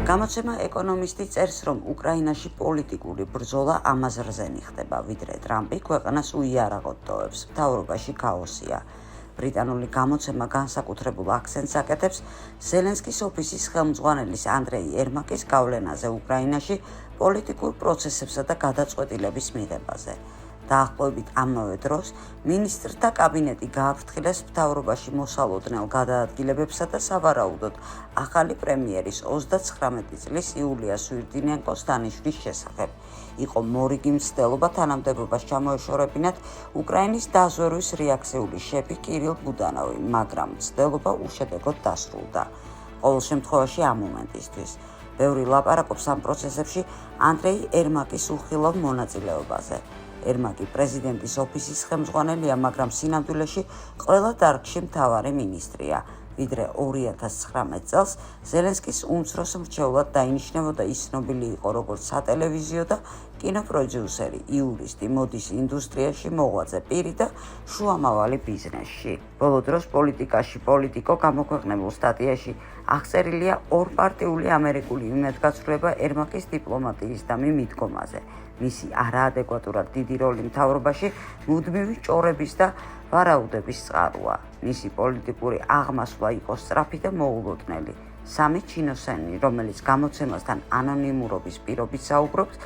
გამოცემა ეკონომისტი წერს, რომ უკრაინაში პოლიტიკური ბრძოლა ამაზრზე ხდება, ვიდრე ტრამპი ქვეყანას უიარაღოდ ტოვებს. მთავრობაში ქაოსია. ბრიტანული გამოცემა განსაკუთრებულ აქცენტს აკეთებს ზელენსკის ოფისის ხელმძღვანელის ანდრეი ერმაკის გავლენაზე უკრაინაში პოლიტიკურ პროცესებსა და გადაწყვეტილების მიღებაზე. დაახლოებით ამავე დროს მინისტრთა კაბინეტი გააფრთხილეს მთავრობაში მოსალოდნელ გადაადგილებებსა და სავარაუდოდ ახალი პრემიერის 29 წლის იულია სვირდინენკოს დანიშვნის შესახებ. იყო მორიგი მცდელობა თანამდებობას ჩამოეშორებინათ უკრაინის დაზვერვის რეაქციული შეფი კირილ ბუდანოვი, მაგრამ მცდელობა უშედეგოდ დასრულდა. ყოველ შემთხვევაში ამ მომენტისთვის ბევრი ლაპარაკობს ამ პროცესებში ანდრეი ერმაკის უხილავ მონაწილეობაზე. ერმაკი პრეზიდენტის ოფისის ხელმძღვანელია, მაგრამ სინამდვილეში ყველა დარგში მთავარი მინისტრია. ვიდრე 2019 წელს ზელენსკის უმცროს მრჩევლად დაინიშნებოდა ის ცნობილი იყო როგორც სატელევიზიო და კინოპროდიუსერი, იურისტი, მოდის ინდუსტრიაში მოღვაწე პირი და შუამავალი ბიზნესში. ბოლო დროს პოლიტიკო გამოქვეყნებულ სტატიაში აღწერილია ორპარტიული ამერიკული იმედგაცრუება ერმაკის დიპლომატიის და მიდგომაზე. მისი არაადეკვატურად დიდი როლი მთავრობაში მუდმივი ჭორების და ვარაუდების წყაროა. მისი პოლიტიკური აღმასვლა იყო სწრაფი და მოულოდნელი. სამი ჩინოსენი, რომელიც გამოცემასთან ანონიმურობის პირობით საუბრობს,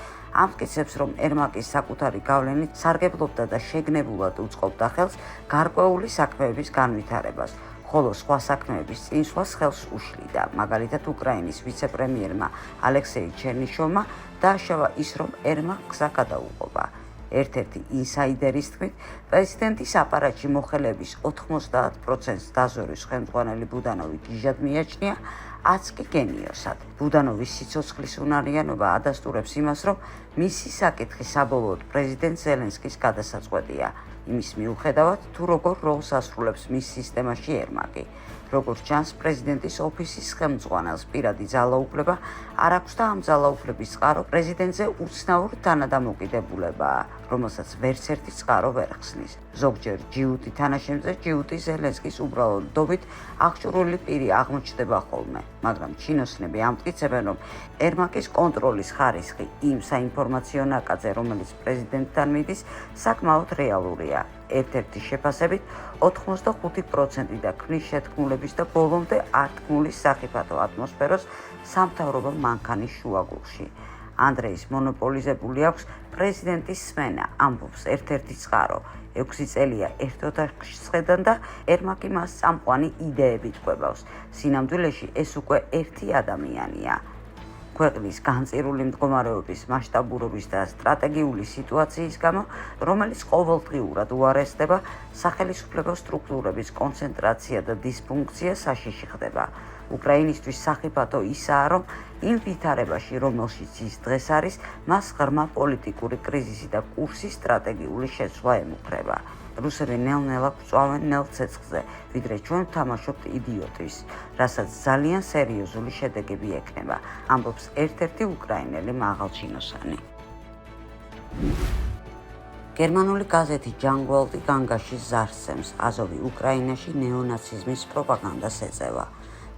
ამტკიცებს, რომ ერმაკის საკუთარი გავლენით სარგებლობდა და შეგნებულად უწყობდა ხელს გარკვეული საქმეების განვითარებას, ხოლო სხვა საქმეების წინსვლას ხელს უშლიდა. მაგალითად, უკრაინის ვიცე-პრემიერმა ალექსეი ჩერნიშოვმა დააშავა ის, რომ ერმაკ გზა გადაუღობა. ერთ-ერთი ინსაიდერის თქმით, პრეზიდენტის აპარატში მოხელების 90%-ს დაზვერვის ხელმძღვანელი ბუდანოვი ჯიჟად მიაჩნია, 10 კი გენიოსად. ბუდანოვის სიცოცხლის უნარიანობა ადასტურებს იმას, რომ მისი საკითხი საბოლოოდ პრეზიდენტ ზელენსკის გადასაწყვეტია, იმის მიუხედავად, თუ როგორ როლს ასრულებს მის სისტემაში ერმაკი. როგორც ჩანს, პრეზიდენტის ოფისის ხელმძღვანელს პირადი ძალაუფლება არ აქვს და ამ ძალაუფლების წყარო პრეზიდენტზე უცნაურ თანადამოკიდებულებაა, რომელსაც ვერც ერთი წყარო ვერ ხსნის. ზოგჯერ ჯიუტი თანაშემწე ჯიუტი ზელენსკის უბრალოდ დობით აღჭურვილი პირი აღმოჩნდება ხოლმე, მაგრამ ჩინოსნები ამტკიცებენ, რომ ერმაკის კონტროლის ხარისხი იმ საინფორმაციო ნაკადზე, რომელიც პრეზიდენტთან მიდის, საკმაოდ რეალურია. ერთ-ერთი შეფასებით 85% და ქმნის შეთქმულების და ბოლომდე არტყმული სახიფათო ატმოსფეროს სამთავრობო მანქანის შუაგულში. ანდრეის მონოპოლიზებული აქვს პრეზიდენტის სმენა, ამბობს ერთ-ერთი წყარო. 6 წელია ერთ ოთახში სხედან და ერმაკი მას წამყვანი იდეებით ყვებავს. სინამდვილეში ეს უკვე ერთი ადამიანია. ქვეყნის განწირული მდგომარეობის, მასშტაბურობის და სტრატეგიული სიტუაციის გამო, რომელიც ყოველდღიურად უარესდება, სახელისუფლებო სტრუქტურების კონცენტრაცია და დისფუნქცია საშიში ხდება. უკრაინისთვის სახიფათო ისაა, რომ იმ ვითარებაში, რომელშიც ის დღეს არის, მას ღრმა პოლიტიკური კრიზისი და კურსის სტრატეგიული შეცვლა ემუქრება. რუსები ნელ-ნელა გვწვავენ ნელ ცეცხლზე, ვიდრე ჩვენ ვთამაშობთ იდიოტის, რასაც ძალიან სერიოზული შედეგები ექნება, ამბობს ერთ-ერთი უკრაინელი მაღალჩინოსანი. გერმანული გაზეთი ჯანგვალდი განგაში ზარს-სემს, აზოვი უკრაინაში ნეონაციზმის პროპაგანდას ეწევა.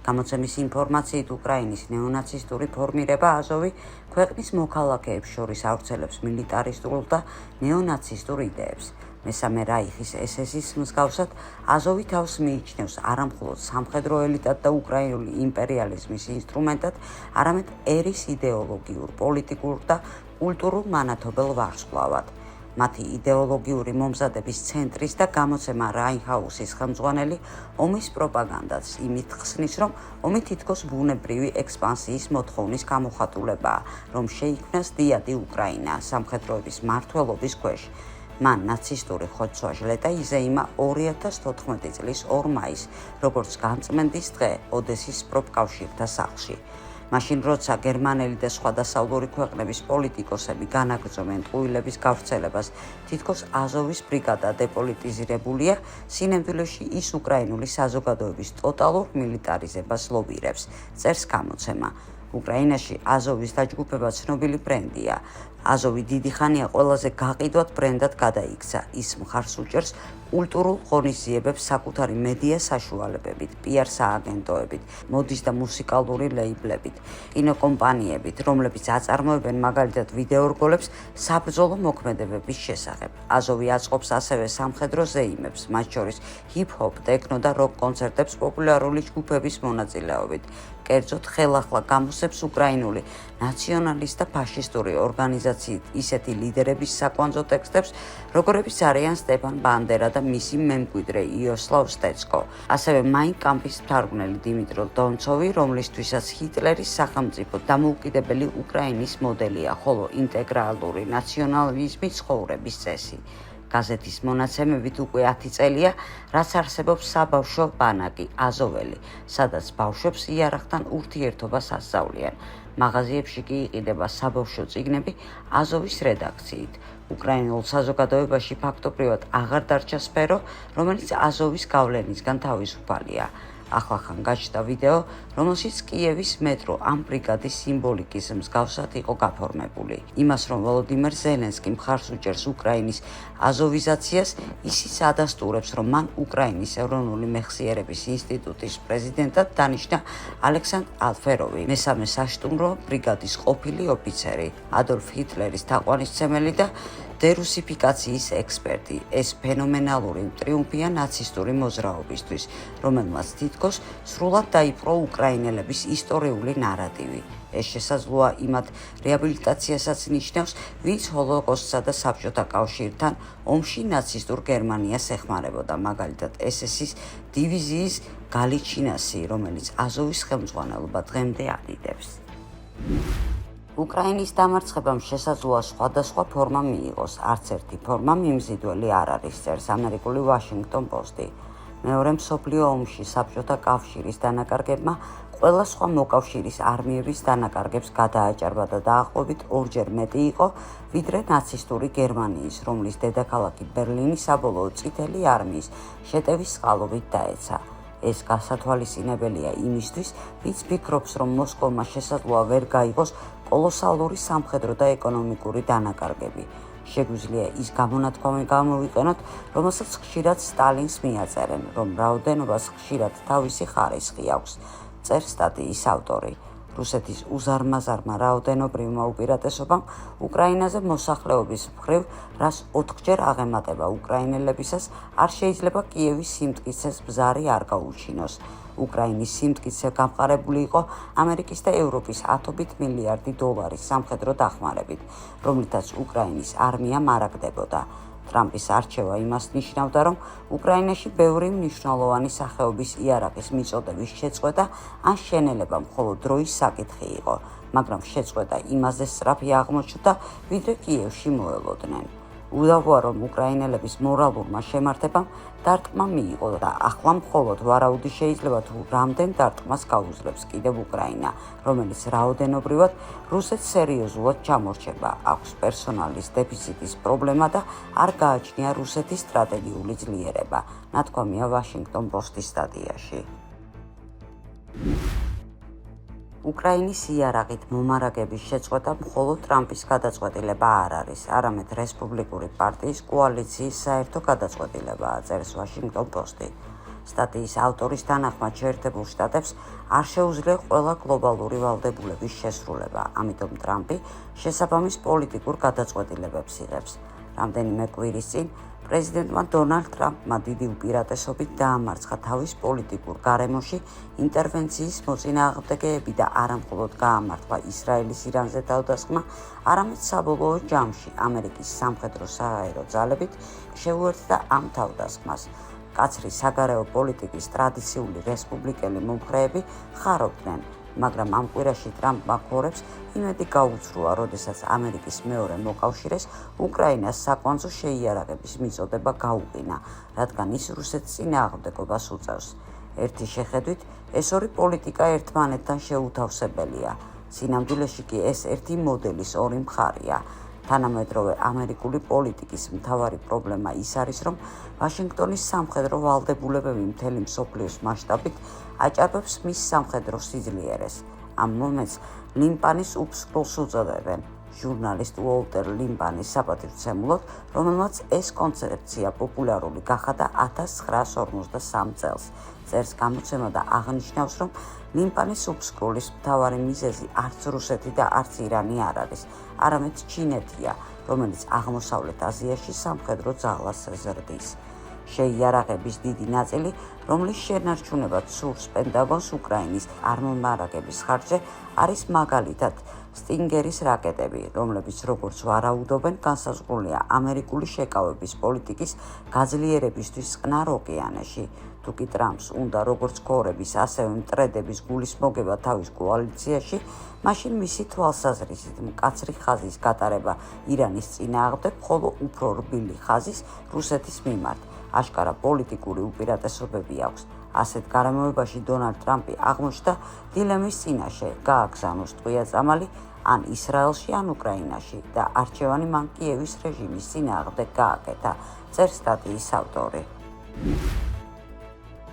გამოცემის ინფორმაციით, უკრაინის ნეონაცისტური ფორმირება აზოვი ქვეყნის მოქალაქეებს შორის ავრცელებს მილიტარისტულ და ნეონაცისტურ იდეებს. მესამე რაიხის SS-ის მსგავსად, აზოვი თავს მიიჩნევს არამხოლოდ სამხედრო ელიტად და უკრაინული იმპერიალიზმის ინსტრუმენტად, არამედ ერის იდეოლოგიურ, პოლიტიკურ და კულტურულ მანათობელ ვარსკვლავად. მათი იდეოლოგიური მომზადების ცენტრის და გამოცემა რაინჰაუსის ხელმძღვანელი ომის პროპაგანდას იმით ხსნის, რომ ომი თითქოს ბუნებრივი ექსპანსიის მოთხოვნის გამოხატულებაა, რომ შეიქმნას დიადი უკრაინა სამხედროების მმართველობის ქვეშ. მან ნაცისტური ხოცვა ჟლეტა იზეიმა 2014 წლის 2 მაისს, როგორც განწმენდის დღე ოდესის პროფკავშირთა სახლში. მაშინ, როცა გერმანელი და სხვა დასავლური ქვეყნების პოლიტიკოსები განაგრძობენ ტყუილების გავრცელებას, თითქოს აზოვის ბრიგადა დეპოლიტიზირებულია, სინამდვილეში ის უკრაინული საზოგადოების ტოტალურ მილიტარიზებას ლობირებს, წერს გამოცემა. უკრაინაში აზოვის დაჯგუფება ცნობილი ბრენდია. აზოვი დიდი ხანია ყველაზე გაყიდვად ბრენდად გადაიქცა. ის მხარს უჭერს კულტურულ ღონისძიებებს საკუთარი მედია საშუალებებით, PR სააგენტოებით, მოდის და მუსიკალური ლეიბლებით, კინოკომპანიებით, რომლებიც აწარმოებენ მაგალითად ვიდეორგოლებს საბრძოლო მოქმედებების შესახებ. აზოვი აწყობს ასევე სამხედრო ზეიმებს, მათ შორის ჰიპ-ჰოპ, ტექნო და როკ კონცერტებს პოპულარული ჯგუფების მონაწილეობით. კერძოდ ხელახლა გამოსცემს უკრაინული ნაციონალისტ და ფაშისტური ორგანიზაციით ისეთი ლიდერების საკვანძო ტექსტებს, როგორებიც არიან სტეპან ბანდერა და მისი მემკვიდრე იოსლავ სტეცკო. ასევე მაინ კამპის მთარგმნელი დიმიტრო დონცოვი, რომლისთვისაც ჰიტლერის სახელმწიფო დამოუკიდებელი უკრაინის მოდელია, ხოლო ინტეგრალური ნაციონალიზმი ცხოვრების წესი. გაზეთის მონაცემებით უკვე 10 წელია, რაც არსებობს საბავშვო ბანაკი აზოველი, სადაც ბავშვებს იარაღთან ურთიერთობას ასწავლიან. მაღაზიებში კი იყიდება საბავშვო წიგნები აზოვის რედაქციით. უკრაინულ საზოგადოებაში ფაქტობრივად აღარ დარჩა სფერო, რომელიც აზოვის გავლენისგან თავისუფალია. ახლახან გაჩნდა ვიდეო, რომელშიც კიევის მეტრო ამ ბრიგადის სიმბოლიკის მსგავსად იყო გაფორმებული. იმას, რომ ვოლოდიმირ ზელენსკი მხარს უჭერს უკრაინის აზოვიზაციას, ისიც ადასტურებს, რომ მან უკრაინის ეროვნული მეხსიერების ინსტიტუტის პრეზიდენტად დანიშნა ალექსანდრ ალფეროვი, მესამე საშტუმრო ბრიგადის ყოფილი ოფიცერი, ადოლფ ჰიტლერის თაყვანისმცემელი და დერუსიფიკაციის ექსპერტი. ეს ფენომენალური ტრიუმფია ნაცისტური მოძრაობისთვის, რომელმაც თითქოს სრულად დაიპყრო უკრაინელების ისტორიული ნარატივი. ეს შესაძლოა იმათ რეაბილიტაციასაც ნიშნავს, ვინც ჰოლოკოსტსა და საბჭოთა კავშირთან ომში ნაცისტურ გერმანიას ეხმარებოდა, მაგალითად SS-ის დივიზიის გალიჩინასი, რომელიც აზოვის ხელმძღვანელობა დღემდე ადიდებს. უკრაინის დამარცხებამ შესაძლოა სხვადასხვა ფორმა მიიღოს, არც ერთი ფორმა მიმზიდველი არ არის, წერს ამერიკული ვაშინგტონ პოსტი. მეორე მსოფლიო ომში საბჭოთა კავშირის დანაკარგებმა ყველა სხვა მოკავშირის არმიების დანაკარგებს გადააჭარბა და დაახლოებით ორჯერ მეტი იყო, ვიდრე ნაცისტური გერმანიის, რომლის დედაქალაქი ბერლინი საბოლოოდ წითელი არმიის შეტევის წყალობით დაეცა. ეს გასათვალისწინებელია იმისთვის, ვინც ფიქრობს, რომ მოსკოვმა შესაძლოა ვერ გაიღოს კოლოსალური სამხედრო და ეკონომიკური დანაკარგები. შეგვიძლია ის გამონათქვამი გამოვიყენოთ, რომელსაც ხშირად სტალინს მიაწერენ, რომ რაოდენობას ხშირად თავისი ხარისხი აქვს, წერს სტატიის ავტორი. რუსეთის უზარმაზარმა რაოდენობრივმა უპირატესობამ უკრაინაზე მოსახლეობის მხრივ, რას 4-ჯერ აღემატება უკრაინელებისას, არ შეიძლება კიევის სიმტკიცეს ბზარი არ გაუჩინოს. უკრაინის სიმტკიცე გამყარებული იყო ამერიკის და ევროპის $10 მილიარდი სამხედრო დახმარებით, რომლითაც უკრაინის არმია მარაგდებოდა. ტრამპის არჩევა იმას ნიშნავდა, რომ უკრაინაში ბევრი მნიშვნელოვანი სახეობის იარაღის მიწოდების შეწყვეტა ან შენელება მხოლოდ დროის საკითხი იყო, მაგრამ შეწყვეტა იმაზე სწრაფი აღმოჩნდა, ვიდრე კიევში მოელოდნენ. უდავოა, რომ უკრაინელების მორალურმა შემართებამ დარტყმა მიიღო და ახლა მხოლოდ ვარაუდი შეიძლება თუ რამდენ დარტყმას გაუძლებს კიდევ უკრაინა, რომელიც რაოდენობრივად რუსეთს სერიოზულად ჩამორჩება, აქვს პერსონალის დეფიციტის პრობლემა და არ გააჩნია რუსეთის სტრატეგიული ძლიერება, ნათქვამია ვაშინგტონ პოსტის სტატიაში. უკრაინის იარაღით მომარაგების შეწყვეტა მხოლოდ ტრამპის გადაწყვეტილება არ არის, არამედ რესპუბლიკური პარტიის კოალიციის საერთო გადაწყვეტილებაა, წერს ვაშინგტონ პოსტი. სტატიის ავტორის თანახმად შეერთებულ შტატებს არ შეუძლია ყველა გლობალური ვალდებულების შესრულება, ამიტომ ტრამპი შესაბამის პოლიტიკურ გადაწყვეტილებებს იღებს. რამდენიმე კვირის წინ პრეზიდენტმა დონალდ ტრამპმა დიდი უპირატესობით დაამარცხა თავის პოლიტიკურ გარემოში ინტერვენციის მოწინააღმდეგეები და არა მხოლოდ გაამართლა ისრაელის ირანზე თავდასხმა, არამედ საბოლოო ჯამში ამერიკის სამხედრო სააერო ძალებით შეუერთდა ამ თავდასხმას. კაცრი საგარეო პოლიტიკის ტრადიციული რესპუბლიკელი მომხრეები ხარობდნენ, მაგრამ ამ კვირაში ტრამპმა ქორებს იმედი გაუცრუა, როდესაც ამერიკის მეორე მოკავშირეს უკრაინას საკვანძო შეიარაღების მიწოდება გაუყინა, რადგან ის რუსეთს წინააღმდეგობას უწევს. ერთი შეხედვით, ეს ორი პოლიტიკა ერთმანეთთან შეუთავსებელია. სინამდვილეში კი ეს ერთი მოდელის ორი მხარეა. თანამედროვე ამერიკული პოლიტიკის მთავარი პრობლემა ის არის, რომ ვაშინგტონის სამხედრო ვალდებულებები მთელი მსოფლიოს მასშტაბით აჭარბებს მის სამხედრო სიძლიერეს. ამ მომენტს ლიმპანის უფსკროლს უწოდებენ. ჟურნალისტ უოლტერ ლიმპანის საპატივცემულოდ, რომელმაც ეს კონცეფცია პოპულარული გახადა 1953 წელს. წერს გამოცემა და აღნიშნავს, რომ ლიმპანის უფსკრულის მთავარი მიზეზი არც რუსეთი და არც ირანი არ არის, არამედ ჩინეთია, რომელიც აღმოსავლეთ აზიაში სამხედრო ძალას ზრდის. შეიარაღების დიდი ნაწილი, რომლის შენარჩუნებაც სურს პენტაგონს უკრაინის არმომარაგების ხარჯზე, არის მაგალითად სტინგერის რაკეტები, რომლებიც როგორც ვარაუდობენ, განსაზღვრულია ამერიკული შეკავების პოლიტიკის გაძლიერებისთვის წყნარ ოკეანეში. თუკი ტრამპს უნდა როგორც ქორების, ასევე მტრედების გულისმოგება თავის კოალიციაში, მაშინ მისი თვალსაზრისით მკაცრი ხაზის გატარება ირანის წინააღმდეგ, ხოლო უფრო რბილი ხაზის რუსეთის მიმართ. აშკარა პოლიტიკური უპირატესობები აქვს. ასეთ გარემოებაში დონალდ ტრამპი აღმოჩნდა დილემის წინაშე, გააგზავნოს ტყვია წამალი ან ისრაელში, ან უკრაინაში და არჩევანი მან კიევის რეჟიმის წინააღმდეგ გააკეთა, წერს სტატიის ავტორი.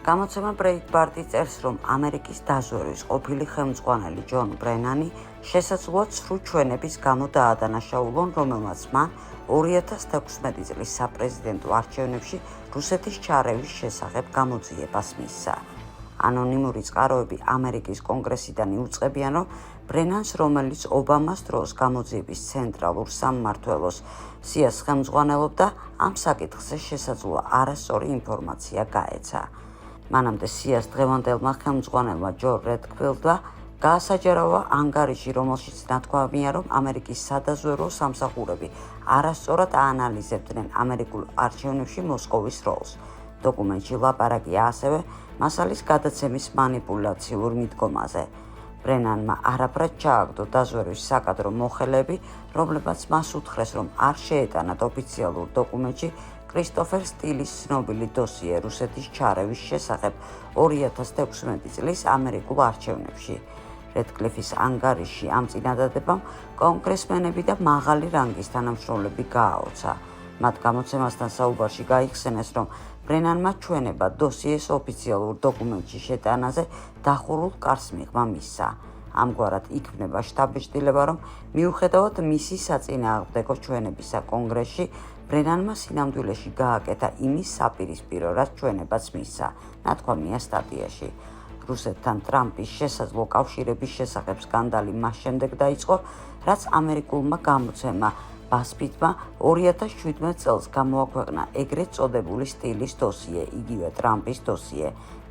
გამოცემა ბრეიტბარტი წერს, რომ ამერიკის დაზვერვის ყოფილი ხელმძღვანელი ჯონ ბრენანი შესაძლოა ცრუ ჩვენების გამო დაადანაშაულონ, რომელმაც მან 2016 წლის საპრეზიდენტო არჩევნებში რუსეთის ჩარევის შესახებ გამოძიებას მისცა. ანონიმური წყაროები ამერიკის კონგრესიდან იუწყებიან, რომ ბრენანს, რომელიც ობამას დროს გამოძიების ცენტრალურ სამმართველოს სიას ხელმძღვანელობდა, ამ საკითხზე შესაძლოა არასწორი ინფორმაცია გაეცა. მანამდე სიას დღევანდელმა ხელმძღვანელმა ჯო რედფილდმა გაასაჯაროვა ანგარიში, რომელშიც ნათქვამია, რომ ამერიკის სადაზვერვო სამსახურები არასწორად აანალიზებდნენ ამერიკულ არჩევნებში მოსკოვის როლს. დოკუმენტში ლაპარაკია ასევე მასალის გადაცემის მანიპულაციურ მიდგომაზე. ბრენანმა არაფრად ჩააგდო დაზვერვის საკადრო მოხელეები, რომლებმაც მას უთხრეს, რომ არ შეეტანათ ოფიციალურ დოკუმენტში კრისტოფერ სტილის ცნობილი დოსიე რუსეთის ჩარევის შესახებ 2016 წლის ამერიკულ არჩევნებში. რედკლიფის ანგარიში ამ წინადადებამ კონგრესმენები და მაღალი რანგის თანამშრომლები გააოცა. მათ გამოცემასთან საუბარში გაიხსენეს, რომ ბრენანმა ჩვენება დოსიეს ოფიციალურ დოკუმენტში შეტანაზე დახურულ კარს მიღმა მისცა. ამგვარად იქმნება შთაბეჭდილება, რომ მიუხედავად მისი საწინააღმდეგო ჩვენებისა კონგრესში, ბრენანმა სინამდვილეში გააკეთა იმის საპირისპირო, რაც ჩვენებაც მისცა, ნათქვამია სტატიაში. რუსეთთან ტრამპის შესაძლო კავშირების შესახებ სკანდალი მას შემდეგ დაიწყო, რაც ამერიკულმა გამოცემა ბასფიტმა 2017 წელს გამოაქვეყნა ეგრეთ წოდებული სტილის დოსიე, იგივე ტრამპის დოსიე.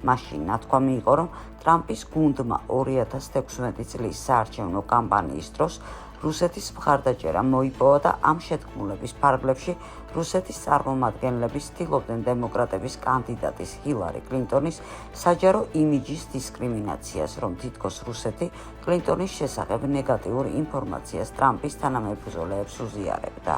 მაშინ ნათქვამი იყო, რომ ტრამპის გუნდმა 2016 წლის საარჩევნო კამპანიის დროს რუსეთის მხარდაჭერა მოიპოვა და ამ შეთქმულების ფარგლებში რუსეთის წარმომადგენლები ცდილობდნენ დემოკრატების კანდიდატის ჰილარი კლინტონის საჯარო იმიჯის დისკრიმინაციას, რომ თითქოს რუსეთი კლინტონის შესახებ ნეგატიურ ინფორმაციას ტრამპის თანამებრძოლეებს უზიარებდა.